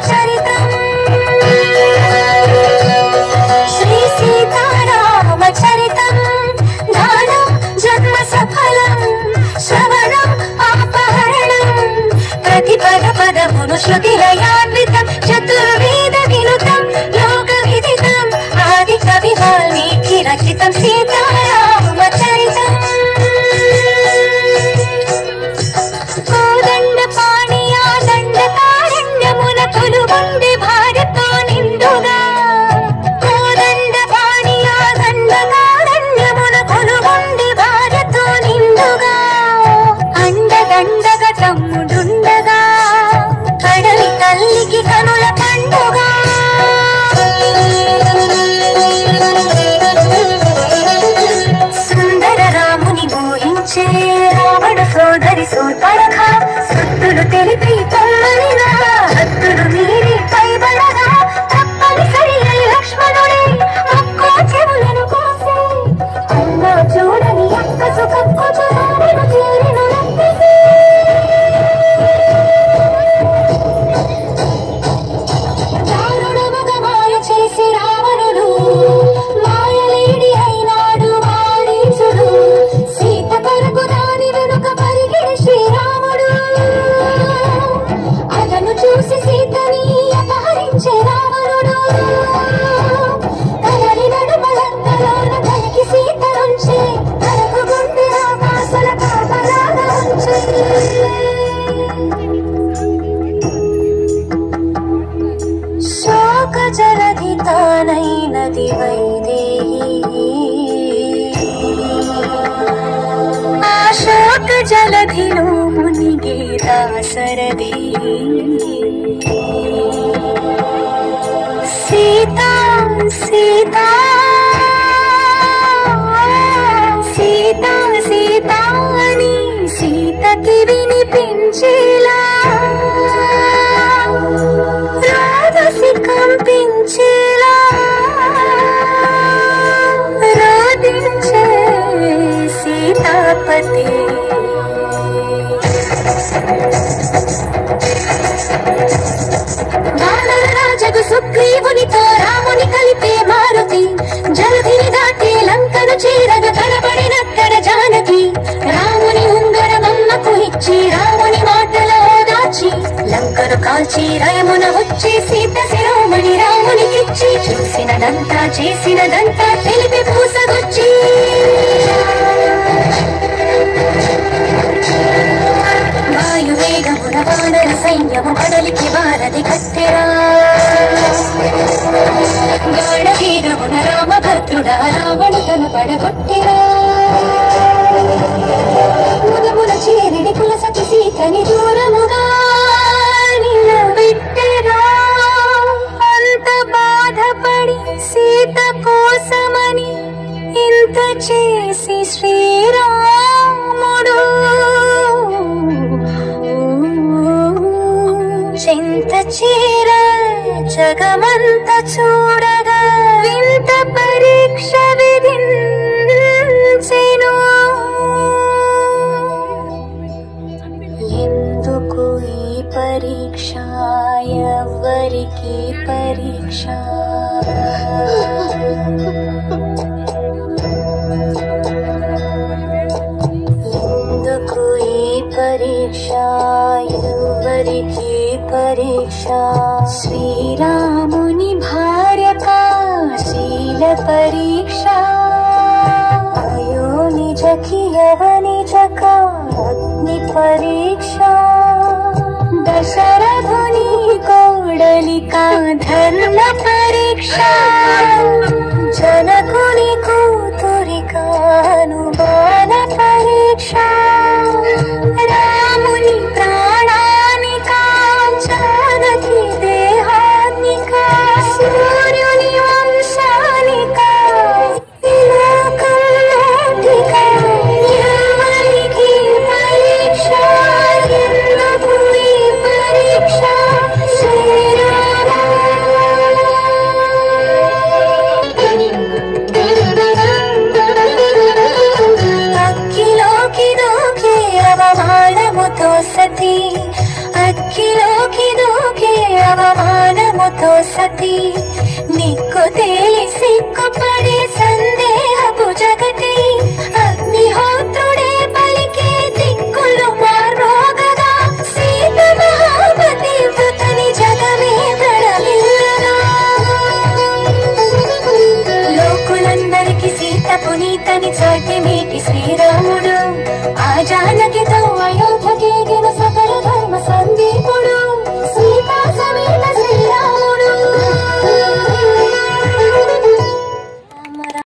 చరితం శ్రీ సీతారామ చరితం దానం జన్మ సఫలం శ్రవణం పాపహరణం ప్రతి పద పదమును శృతిలయాన్వితం చతుర్వేద వినుతం లోక విదితం ఆది కవి వాల్మీకి రచితం సీతారామ చరితం కోదండ పాణియా దండకారణ్యమున కొలువుండి భార్యతో నిండుగా కోదండ పాణియా దండకారణ్యమున కొలువుండి భార్యతో నిండుగా అండదండగ తమ్ముడుండగా కడలి తల్లికి కనుల పండుగ సుందర రాముని మోహించే రావణ సోదరి సూర్పణఖ సుత్తులు తెలిపి పొమ్మనినా హద్దులు మీరి పైబడగా తప్పనిసరి అయి లక్ష్మణుడే ఒక్కో చెవులను కోసే అన్నా చూడని అక్క సుఖక్కు చూడను చేరిను లప్పిసి దారుణ మగ మాయ చేసి రావణుడు మాయలేడి అయినాడు మారీచుడు సీత కొరకు దాని వెనుక పరిగిడి శ్రీరాముడు అతను చూసి సీతని అపహరించే రావణుడు కదలి నడుమలంతలోన కలికి సీత నుంచే కరకు గుండె ఆకాశల కాపలాగా ఉంచే శోక జలధి తానైనది వైదేహి ఆ శోక జలధిలో మునిగే దాశరథి సీతా సీతా సీతా సీతా అని సీతకి వినిపించేలా రాధసి కంపించేలా రోదించే సీతాపతి వానరరాజగు సుగ్రీవునితో రాముని కలిపే మారుతి జలధిని దాటి లంకను చేరగ కనబడినక్కడ జానకి రాముని ఉంగరమమ్మకు ఇచ్చి రాముని మాటలో దాచి లంకను కాల్చి రయమున వచ్చి సీత శిరోమణి రామునికిచ్చి చూసినదంతా చేసినదంతా తెలిపి పూసగొచ్చి వాయువేగమున వానర సైన్యము కడలికి వారధి కట్టెరా గాఢవేగమున రామభద్రుడ రావణు తన పడగొట్టెరా ముదముల చేరిడి కులసతి సీతని దూరముగా నిలబెట్టెరా అంత బాధపడి సీత కోసమని ఇంత చేసి శ్రీరాముడు చింత చీర జగమంత చూడగా వింత పరీక్ష విధించెను ఎందుకు ఈ పరీక్ష ఎవ్వరికి పరీక్ష ఎందుకు ఈ పరీక్ష ఎవ్వరికి పరీక్ష శ్రీరాముని భార్యక శీల పరీక్ష అయో నిజకి యవనిజక అగ్ని పరీక్ష దశరథుని కోడలిక ధర్మ పరీక్ష జనకుని కూతురికాను బాల పరీక్ష రాముని ప్రాణానిక జానకి దేహానిక సూర్యుని వంశానిక లోకంలోటిక ఎవరికి పరీక్ష ఎందుకు ఈ పరీక్ష శ్రీరామ ప్రేమతో సతి నిక్కు తేలి సిక్కుపడి సందేహపు జగతి